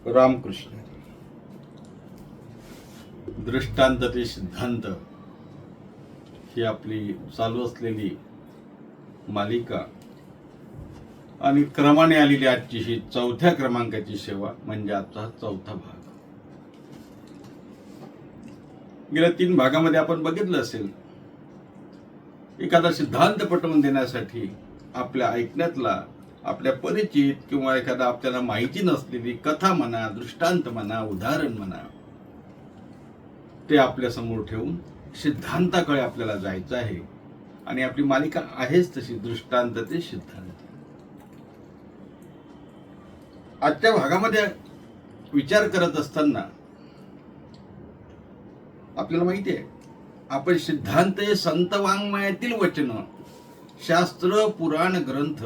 रामकृष्ण. दृष्टांत ते सिद्धांत ही आपली चालू असलेली मालिका आणि क्रमाने आलेली आजची ही 4थ्या क्रमांकाची सेवा म्हणजे आजचा हा 4था भाग. गेल्या 3 भागामध्ये आपण बघितलं असेल, एखादा सिद्धांत पटवून देण्यासाठी आपल्या ऐकण्यातला, आपल्या परिचित किंवा एखादा आपल्याला माहिती नसलेली कथा म्हणा, दृष्टांत म्हणा, उदाहरण म्हणा, ते आपल्या समोर ठेवून सिद्धांताकडे आपल्याला जायचं आहे. आणि आपली मालिका आहेच तशी, दृष्टांत ते सिद्धांत. आजच्या भागामध्ये विचार करत असताना आपल्याला माहिती आहे, आपण सिद्धांत हे संत वाङ्मयातील वचन, शास्त्र, पुराण, ग्रंथ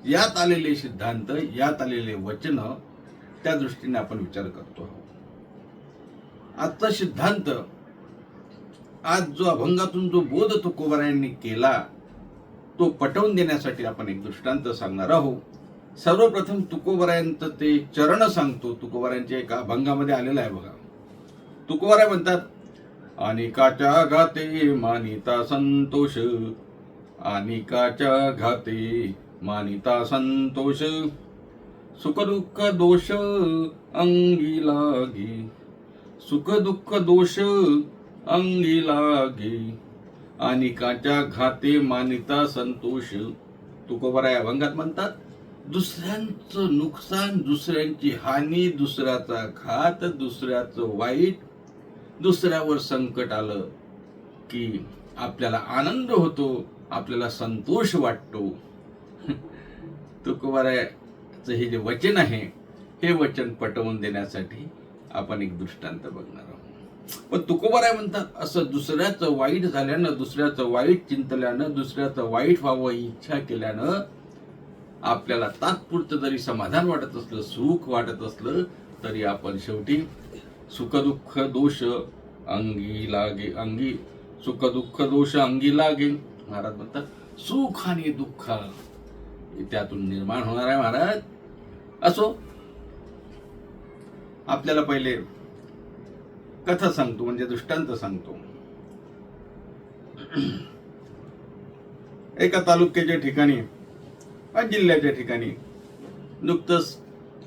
यात आलेले सिद्धांत, यात आलेले वचन, त्या दृष्टीने आपण विचार करतो आहोत. आजचा सिद्धांत, आज जो अभंगातून जो बोध तुकोबारायांनी केला, तो पटवून देण्यासाठी आपण एक दृष्टांत सांगणार आहोत. सर्वप्रथम तुकोबारायांचं ते चरण सांगतो. तुकोबारायांच्या एका अभंगामध्ये आलेला आहे बघा. तुकोबाराय म्हणतात, अनिकाच्या घाते मानिता संतोष, अनिकाच्या घाते मानिता संतोष, सुख दुःख दोष अंगी लागे, सुख दुःख दोष अंगी लागे, अनिकाच्या घाते मानिता संतोष. तुकोबाराय अभंगात म्हणतात, दुसऱ्यांचं नुकसान, दुसऱ्यांची हानी, दुसऱ्याचा घात, दुसऱ्याचं वाईट, दुसऱ्यावर संकट आलं की आपल्याला आनंद होतो, आपल्याला संतोष वाटतो. तुकोबारायचं हे जे वचन आहे, हे वचन पटवून देण्यासाठी आपण एक दृष्टांत बघणार आहोत. पण तुकोबाराय म्हणतात, असं दुसऱ्याचं वाईट झाल्यानं, दुसऱ्याचं वाईट चिंतल्यानं, दुसऱ्याचं वाईट व्हावं इच्छा केल्यानं आपल्याला तात्पुरतं जरी समाधान वाटत असलं, सुख वाटत असलं, तरी आपण शेवटी सुख दुःख दोष अंगी लागे, अंगी सुख दुःख दोष अंगी लागे. महाराज म्हणतात, सुख आणि दुःख त्यातून निर्माण होणार आहे महाराज. असो, आपल्याला पहिले कथा सांगतो, म्हणजे दृष्टांत सांगतो. एका तालुक्याच्या ठिकाणी, जिल्ह्याच्या ठिकाणी नुकतंच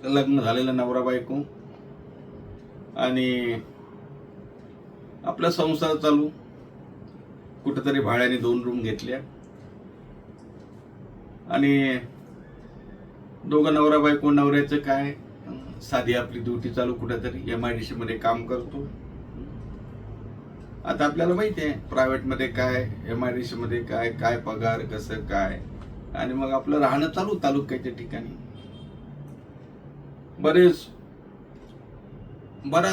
लग्न झालेलं नवरा बायको आणि आपला संसार चालू. कुठेतरी भाड्याने 2 रूम घेतल्या आणि दोघं नवरा बायको, नवऱ्याचं काय साधी आपली ड्युटी चालू, कुठेतरी MIDC मध्ये काम करतो. आता आपल्याला माहिती आहे प्रायव्हेट मध्ये काय, MIDC मध्ये काय, काय पगार, कसं काय, आणि मग आपलं राहणं चालू तालुक्याच्या ठिकाणी. बऱ्याच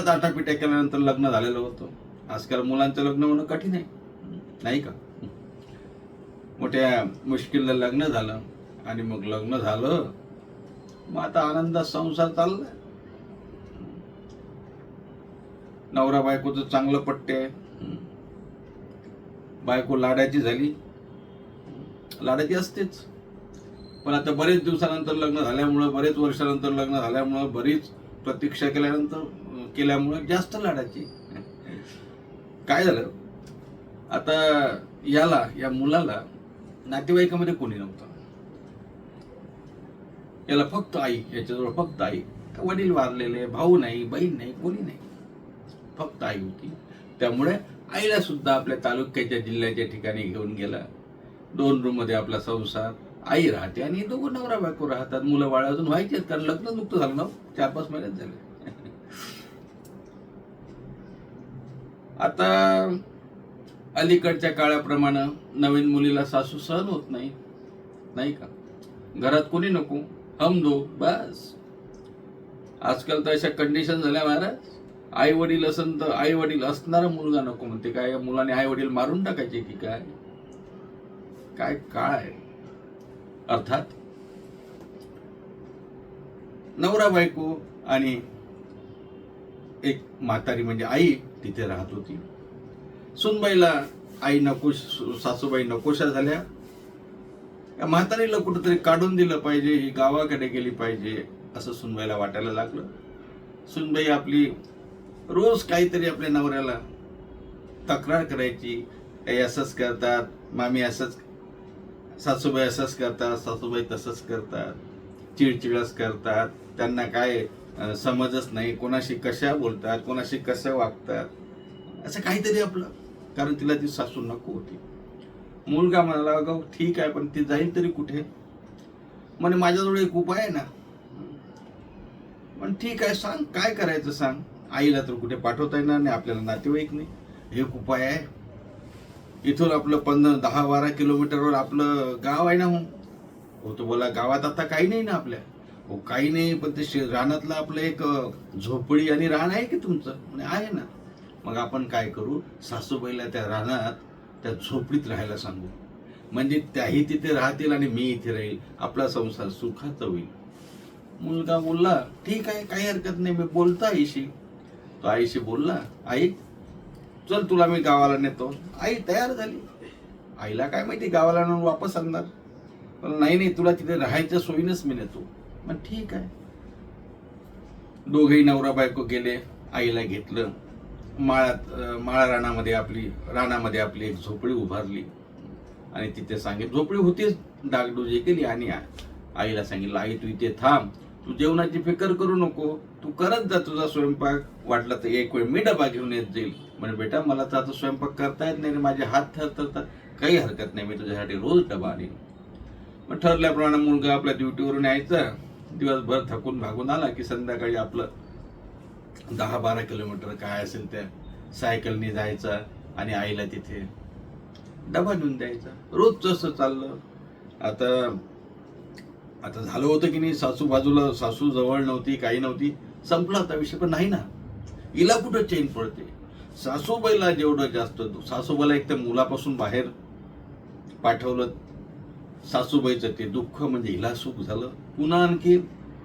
आटापिट्या केल्यानंतर लग्न झालेलं होतं. आजकाल मुलांचं लग्न होणं कठीण आहे, नाही का? मोठ्या मुश्किलला लग्न झालं आणि मग लग्न झालं, मग आता आनंदात संसार चाललाय. नवरा बायकोचं चांगलं पट्टे आहे. बायको लाडाची झाली, लाडाची असतेच, पण आता बरेच दिवसानंतर लग्न झाल्यामुळं, बरेच वर्षानंतर लग्न झाल्यामुळं, बरीच प्रतीक्षा केल्यामुळं जास्त लाडाची. काय झालं, आता या मुलाला नातेवाईकामध्ये कोणी नव्हतं. याला फक्त आई, याच्याजवळ फक्त आई. वडील वारलेले, भाऊ नाही, बहीण नाही, कोणी नाही, फक्त आई होती. त्यामुळे आईला सुद्धा आपल्या तालुक्याच्या, जिल्ह्याच्या ठिकाणी घेऊन गेला. 2 रूम मध्ये आपला संसार, आई राहते आणि दोघं नवरा बायको राहतात. मुलं बाळ अजून व्हायचे, कारण लग्न नुकतं झालं ना, 4-5 महिन्यात झाले. आता अलीकडच्या काळाप्रमाणे नवीन मुलीला सासू सहन होत नाही, नाही का? घरात कोणी नको, हम दो बस. आजकाल तर अशा कंडिशन झाल्या महाराज. आई वडील असन तर आई वडील असणारा मुलगा नको म्हणते. काय मुलाने आई वडील मारून टाकायचे की काय? काय काळ आहे. अर्थात नवरा बायको आणि एक म्हातारी म्हणजे आई तिथे राहत होती. सुनबाईला आई नको, सासूबाई नकोशा झाल्या. या म्हातारीला कुठंतरी काढून दिलं पाहिजे, ही गावाकडे गेली पाहिजे असं सुनबाईला वाटायला लागलं. सुनबाई आपली रोज काहीतरी आपल्या नवऱ्याला तक्रार करायची, हे असंच करतात, मामी असंच, सासूबाई असंच करतात, सासूबाई तसंच करतात, चिडचिडच करतात, त्यांना काय समजच नाही, कोणाशी कशा बोलतात, कोणाशी कसं वागतात, असं काहीतरी आपलं. कारण तिला ती सासू नको होती. मुलगा म्हणाला, अगं ठीक आहे पण ती जाईल तरी कुठे? म्हणे माझ्याजवळ एक उपाय आहे ना. पण ठीक आहे, सांग काय करायचं सांग. आईला तर कुठे पाठवता येणार नाही, आपल्याला नातेवाईक नाही. एक उपाय आहे, इथून आपलं 10-12 किलोमीटरवर आपलं गाव आहे ना. हो तो बोला, गावात आता काही नाही ना आपल्या? हो काही नाही, पण ते रानातलं आपलं एक झोपडी आणि रान आहे की तुमचं? म्हणजे आहे ना. मग आपण काय करू, सासूबाईला त्या रानात त्या झोपडीत राहायला सांगू, म्हणजे त्याही तिथे राहतील आणि मी इथे राहील, आपला संसार सुखाचा होईल. मुलगा बोलला, ठीक आहे काही हरकत नाही, मी बोलतो आईशी. तो आईशी बोलला, आई चल तुला मी गावाला नेतो. आई तयार झाली. आईला काय माहिती गावाला नेऊन वापस आणणार. पण नाही नाही, तुला तिथे राहायच्या सोयीनच मी नेतो. मग ठीक आहे. दोघेही नवरा बायको गेले, आईला घेतलं. माळा रानामध्ये आपली एक झोपडी उभारली आणि तिथे सांगितलं, झोपडी होतीच, डागडुजी केली आणि आईला सांगितलं, आई तू इथे थांब, तू जेवणाची फिकर करू नको, तू करत जा तुझा स्वयंपाक, वाटला तर एक वेळ मी डबा घेऊन येत जाईल. म्हणजे बेटा मला तर आता स्वयंपाक करता येत नाही, माझे हात थरथरतात, काही हरकत नाही, मी तुझ्यासाठी रोज डबा आणीन. मग ठरल्याप्रमाणे मुलगा आपल्या ड्युटीवरून यायचा, दिवसभर थकून भागून आला की संध्याकाळी आपलं 10-12 किलोमीटर काय असेल त्या सायकलने जायचा आणि आईला तिथे डबा घेऊन द्यायचा. रोजच असं चाललं. आता झालं होतं की नाही, सासू जवळ नव्हती, काही नव्हती, संपला होता विषय. पण नाही ना, हिला कुठं चैन पडते. सासूबाईला जेवढं जास्त, सासूबाईला एक तर मुलापासून बाहेर पाठवलं, सासूबाईचं ते दुःख म्हणजे हिला सुख झालं. पुन्हा आणखी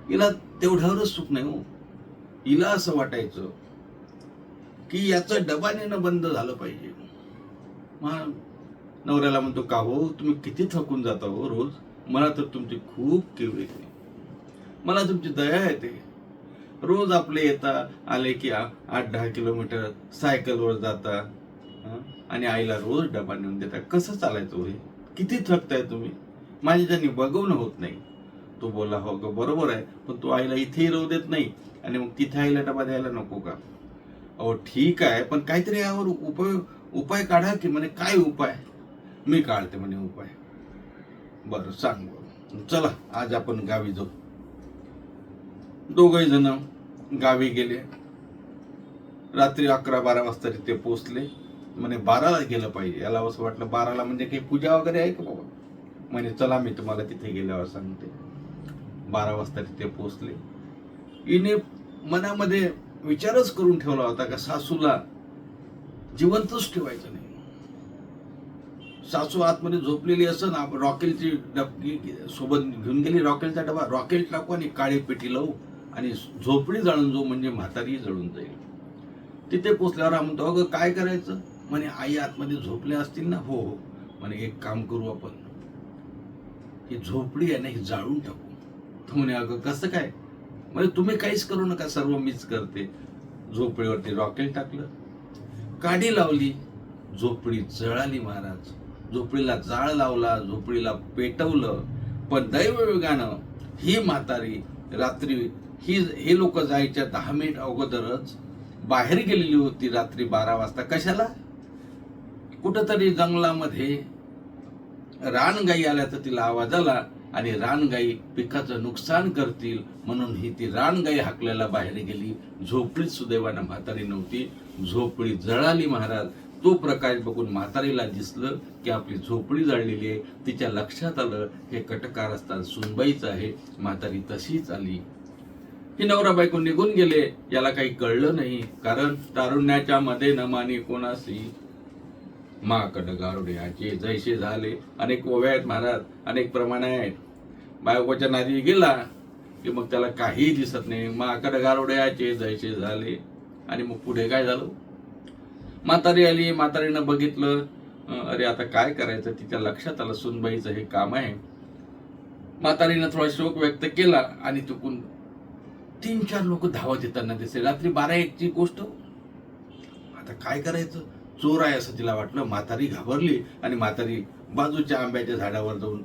हिला तेवढ्यावरच सुख नाही हो. हिला असं वाटायचं की याचं डबा नेणं बंद झालं पाहिजे. मग नवऱ्याला म्हणतो, का हो तुम्ही किती थकून जाता हो रोज, मला तर तुमची खूप कीव येते, मला तुमची दया येते. रोज आपले आले की 8-10 किलोमीटर सायकलवर जाता आणि आईला रोज डबा नेऊन देता. कसं चालायचं हे? किती थकताय तुम्ही, माझ्याच्यानी बघवणं होत नाही. तो बोला, हो ग बरोबर आहे, पण तू आईला इथेही राहू देत नाही आणि मग तिथे आईला डबा द्यायला नको का? अहो ठीक आहे, पण काहीतरी यावर उपाय काढा की. म्हणे काय उपाय? मी काढते म्हणे उपाय. बरं सांग. चला आज आपण गावी जाऊ. दोघही जण गावी गेले. रात्री 11-12 वाजता तिथे पोहोचले. म्हणे 12ला गेलं पाहिजे. याला असं वाटलं 12ला म्हणजे काही पूजा वगैरे आहे का बाबा? म्हणे चला मी तुम्हाला तिथे गेल्यावर सांगते. 12 वाजता तिथे पोहोचले. हिने मनामध्ये विचारच करून ठेवला होता का सासूला जिवंतच ठेवायचं नाही. सासू आतमध्ये झोपलेली असं ना, रॉकेलची डबकी सोबत घेऊन गेली, रॉकेलचा डबा, रॉकेल टाकू आणि काळी पेटी लावू आणि झोपडी जाळून जाऊ, म्हणजे म्हातारी जळून जाईल. तिथे पोचल्यावर आम्ही म्हणतो, अगं काय करायचं? म्हणे आई आतमध्ये झोपल्या असतील ना. हो हो. म्हणे एक काम करू आपण, ही झोपडी आहे ना ही जाळून टाकू. तो म्हणे अगं कसं काय? म्हणजे तुम्ही काहीच करू नका, सर्व मीच करते. झोपडीवरती रॉकेल टाकलं, काडी लावली, झोपडी जळाली महाराज. झोपडीला जाळ लावला, झोपडीला पेटवलं. पण दैवयोगानं ही म्हातारी रात्री हे लोक जायच्या 10 मिनिट अगोदरच बाहेर गेलेली होती. रात्री 12 वाजता कशाला? कुठंतरी जंगलामध्ये रानगाई आल्याचा तिला आवाज आला आणि रानगाई पिकाचं नुकसान करतील म्हणून ही ती रानगाई हाकल्याला बाहेर गेली. झोपडीत सुदैवानं म्हातारी नव्हती. झोपडी जळाली महाराज. तो प्रकाश बघून म्हातारीला दिसलं की आपली झोपडी जळलेली आहे. तिच्या लक्षात आलं हे कटकारस्थान सुनबाईचं आहे. म्हातारी तशीच आली. ही नवरा बायको निघून गेले. याला काही कळलं नाही, कारण तारुण्याच्या मध्ये न मानी कोणासी माकड गारुड्याचे जैसे झाले. अनेक ओव्या आहेत महाराज, अनेक प्रमाणे आहेत. बायकोच्या नादी गेला की मग त्याला काही दिसत नाही. माकड गारुड्याचे जैसे झाले. आणि मग पुढे काय झालं? म्हातारी आली. म्हातारीनं बघितलं, अरे आता काय करायचं? तिच्या लक्षात आलं सुनबाईचं हे काम आहे. म्हातारीनं थोडा शोक व्यक्त केला आणि चुकून 3-4 लोक धावत येताना दिसले. रात्री 12-1ची गोष्ट. आता काय करायचं, चोर आहे असं तिला वाटलं. म्हातारी घाबरली आणि म्हातारी बाजूच्या आंब्याच्या झाडावर जाऊन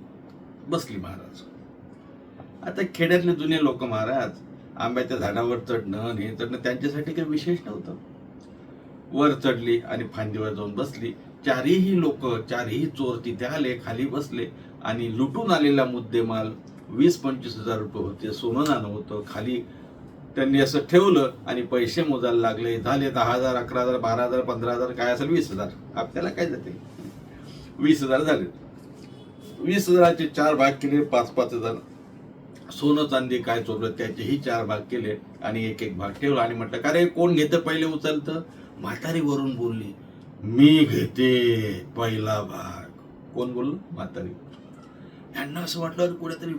बसली. महाराज, आता खेड्यातले जुने लोक महाराज, आंब्याच्या झाडावर चढणं आणि हे चढणं त्यांच्यासाठी काही विशेष नव्हतं. वर चढली आणि फांदीवर जाऊन बसली. चारही चोर तिथे आले, खाली बसले आणि लुटून आलेला मुद्देमाल 20-25 हजार रुपये होते, सोनं नाणं होतं. खाली त्यांनी असं ठेवलं आणि पैसे मोजायला लागले. झाले 10,000, 11,000, 12,000, 15,000, काय असेल 20,000. आपल्याला काय जाते, 20,000 झाले. 20,000चे 4 भाग केले, 5-5 हजार. सोनं चांदी काय चोरलं त्याचेही 4 भाग केले आणि एक भाग ठेवला आणि म्हटलं, का रे कोण घेतं पहिले उचलतं? म्हातारी वरून बोलली, मी घेते पहिला भाग. कोण बोललं? म्हातारी. यांना असं वाटलं कुठेतरी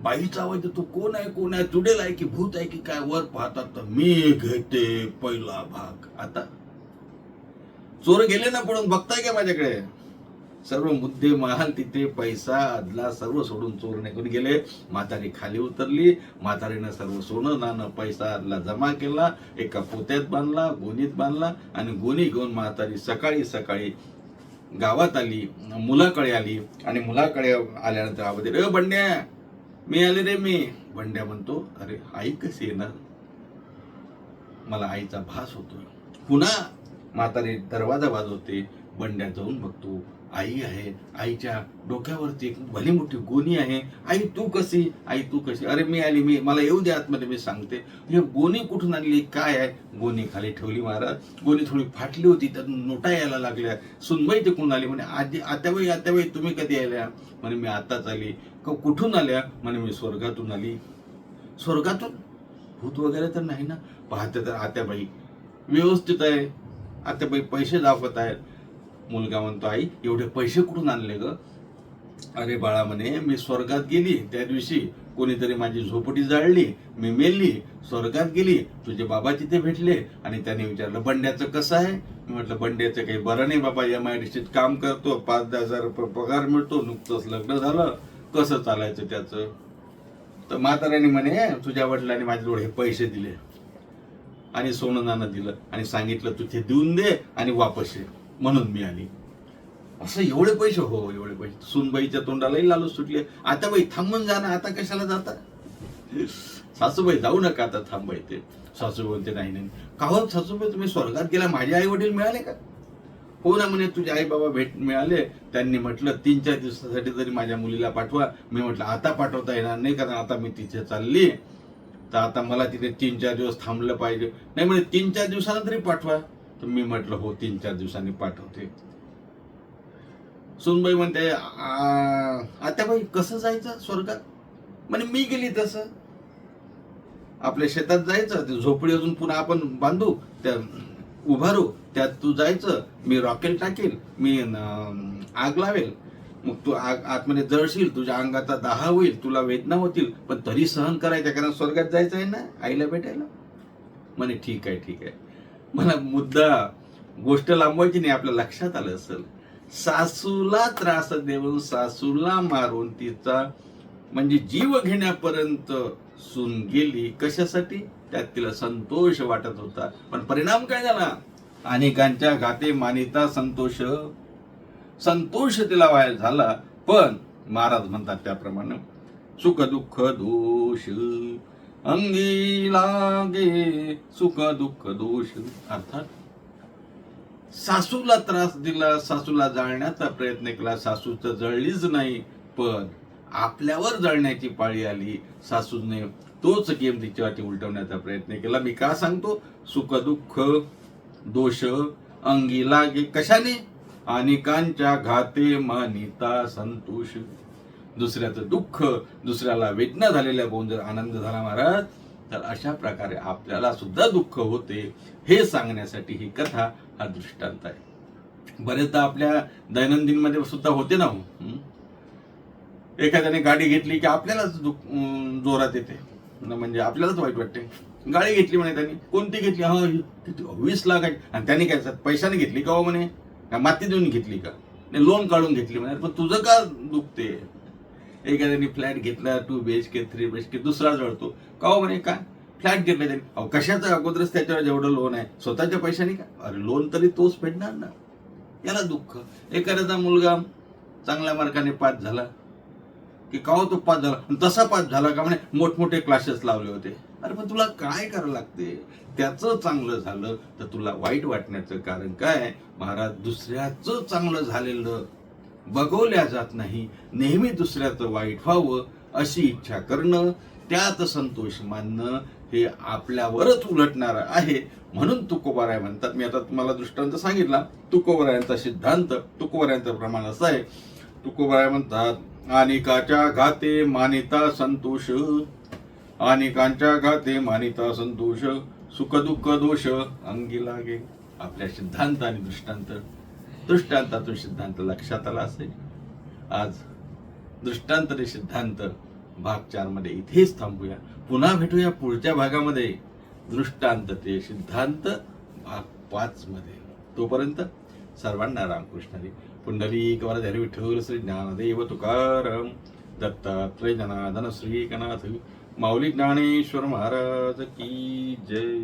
बाईचा आवाज येतो. कोण आहे? चुडेल आहे की भूत आहे की काय? वर पाहतात तर मी घेते पहिला भाग. आता चोर गेले ना पडून, बघताय का माझ्याकडे? सर्व मुद्दे महाल तिथे, पैसा अदला सर्व सोडून चोर निघून गेले. म्हातारी खाली उतरली. म्हातारीनं सर्व सोनं नाणं पैसा अदला जमा केला, एका पोत्यात बांधला, गोणीत बांधला आणि गोणी घेऊन म्हातारी सकाळी गावात आली, मुलाकडे आली आणि मुलाकडे आल्यानंतर आवाज दिला, बंड्या मी आले रे. मी बंड्या म्हणतो, अरे आई कशी येणार? मला आईचा भास होतोय. पुन्हा म्हातारी दरवाजा वाजवते. बंड्या जाऊन बघतो, आई आहे. आईच्या डोक्यावरती एक भली मोठी गोणी आहे. आई तू कशी? अरे मी आली, मला येऊ दे आतमध्ये, मी सांगते. हे गोणी कुठून आणली, काय आहे? गोणी खाली ठेवली महाराज. गोणी थोडी फाटली होती, त्यातून नोटा यायला लागल्या. सुनबाई तिकडून आली. म्हणे आत्याबाई तुम्ही कधी आल्या? म्हणे मी आताच आली. कुठून आल्या? म्हणे मी स्वर्गातून आली. स्वर्गातून? भूत वगैरे तर नाही ना? पाहते तर आत्याबाई व्यवस्थित आहे. आत्याबाई पैसे दाखवत आहेत. मुलगा म्हणतो, आई एवढे पैसे कुठून आणले ग? अरे बाळा म्हणे, मी स्वर्गात गेली त्या दिवशी, कोणीतरी माझी झोपडी जाळली, मी मेली, स्वर्गात गेली, तुझे बाबा तिथे भेटले आणि त्याने विचारलं बंड्याचं कसं आहे? मी म्हटलं बंड्याचं काही बरं नाही बाबा, MIDCत काम करतो, 5-10 हजार रुपये पगार मिळतो, नुकतंच लग्न झालं, कसं चालायचं त्याचं? तर म्हाताऱ्याने म्हणे, तुझ्या वडिलांनी माझ्याजवळ हे पैसे दिले आणि सोनं नाणं दिलं आणि सांगितलं तू ते देऊन दे आणि वापस ये, म्हणून मी आली. असं एवढे पैसे? हो एवढे पैसे. सुनबाईच्या तोंडालाही लालूच सुटले. आता बाई थांबून जा ना, आता कशाला जाता? सासूबाई जाऊ नका आता, थांबायचे. सासूबाई बोलते, नाही. का हो सासूबाई, तुम्ही स्वर्गात गेला, माझे आई वडील मिळाले का? हो ना म्हणे, तुझे आई बाबा मिळाले. त्यांनी म्हटलं 3-4 दिवसासाठी तरी माझ्या मुलीला पाठवा. मी म्हटलं आता पाठवता येणार नाही, कारण आता मी तिथे चालली, तर आता मला तिथे 3-4 दिवस थांबलं पाहिजे. नाही म्हणे 3-4 दिवसांना तरी पाठवा. तर मी म्हटलं हो 3-4 दिवसांनी पाठवते. सुनबाई म्हणते, आता बाई कसं जायचं स्वर्गात? म्हणे मी गेली तसं, आपल्या शेतात जायचं, ते झोपडी अजून पुन्हा आपण बांधू, त्या उभारू, त्यात तू जायचं, मी रॉकेल टाकेल, मी आग लावेल, मग तू आतमध्ये जळशील, तुझ्या अंगाचा दाह होईल, तुला वेदना होतील, पण तरी सहन करायच्या, कारण स्वर्गात जायचं आहे ना आईला भेटायला. म्हणे ठीक आहे. मला मुद्दा गोष्ट लांबवायची नाही, आपल्या लक्षात आलं असेल. सासूला त्रास देऊन, सासूला मारून, तिचा म्हणजे जीव घेण्यापर्यंत सून गेली. कशासाठी? त्यात तिला संतोष वाटत होता, पण परिणाम काय झाला? अनेकांच्या घाते मानिता संतोष तिला व्हायला झाला. पण महाराज म्हणतात त्याप्रमाणे, सुख दुःख दोष अंगी लागे, सुख दुःख दोष. अर्थात सासूला त्रास दिला, सासूला जाळण्याचा प्रयत्न केला, सासू तर जळलीच नाही, पण आपल्यावर जळण्याची पाळी आली. सासूने तोच गेम तिच्यावरती उलटवण्याचा प्रयत्न केला. मी का सांगतो? सुख दुःख दोष अंगी लागे. कशाने? अनेकांच्या घाते मानिता संतोष. दुसऱ्याचं दुःख, दुसऱ्याला वेदना झालेल्या पाहून जर आनंद झाला महाराज, तर अशा प्रकारे आपल्याला सुद्धा दुःख होते, हे सांगण्यासाठी ही कथा, हा दृष्टांत आहे. बरेचदा आपल्या दैनंदिन मध्ये सुद्धा होते ना. एखाद्याने गाडी घेतली की आपल्यालाच जोरात येते, म्हणजे आपल्यालाच वाईट वाटते. गाडी घेतली म्हणे त्यांनी, कोणती घेतली? 20 लाख आहे. आणि त्यांनी काय पैशाने घेतली का? म्हणे माती देऊन घेतली का? लोन काढून घेतली म्हणे. पण तुझं का दुखते? एखाद्याने फ्लॅट घेतला 2 BHK 3 BHK दुसरा जळतो का हो म्हणे काय फ्लॅट घेतला त्यांनी अहो कशाचं अगोदरच त्याच्यावर जेवढं लोन आहे स्वतःच्या पैशाने का अरे लोन तरी तोच फेडणार ना याला दुःख. एखाद्याचा मुलगा चांगल्या मार्काने पास झाला की का हो तो पास झाला तसा पास झाला का म्हणे मोठमोठे क्लासेस लावले होते. अरे पण तुला काय करावं लागते त्याचं चांगलं झालं तर तुला वाईट वाटण्याचं कारण काय महाराज दुसऱ्याचं चांगलं झालेलं बघवल्या जात नाही. नेहमी दुसऱ्याचं वाईट व्हावं अशी इच्छा करणं त्यात संतोष मानणं हे आपल्यावरच उलटणार आहे. म्हणून तुकोबाराय म्हणतात मी आता तुम्हाला दृष्टांत सांगितला तुकोबारायांचा सिद्धांत तुकोबारायांचं प्रमाण असं आहे. तुकोबाराय म्हणतात अनेकाच्या घाते मानिता संतोष अनेकांच्या घाते मानिता संतोष सुख दुःख दोष अंगी लागे. आपल्या सिद्धांत आणि दृष्टांतातून सिद्धांत लक्षात आला असेल. आज दृष्टांत आणि सिद्धांत भाग 4 मध्ये इथेच थांबूया. पुन्हा भेटूया पुढच्या भागामध्ये दृष्टांत ते सिद्धांत भाग 5 मध्ये. तोपर्यंत सर्वांना रामकृष्ण हरी. पुंडलिक वरद विठ्ठल श्री ज्ञानदेव तुकाराम दत्तात्रय जनार्दन श्री एकनाथ माऊली ज्ञानेश्वर महाराज की जय.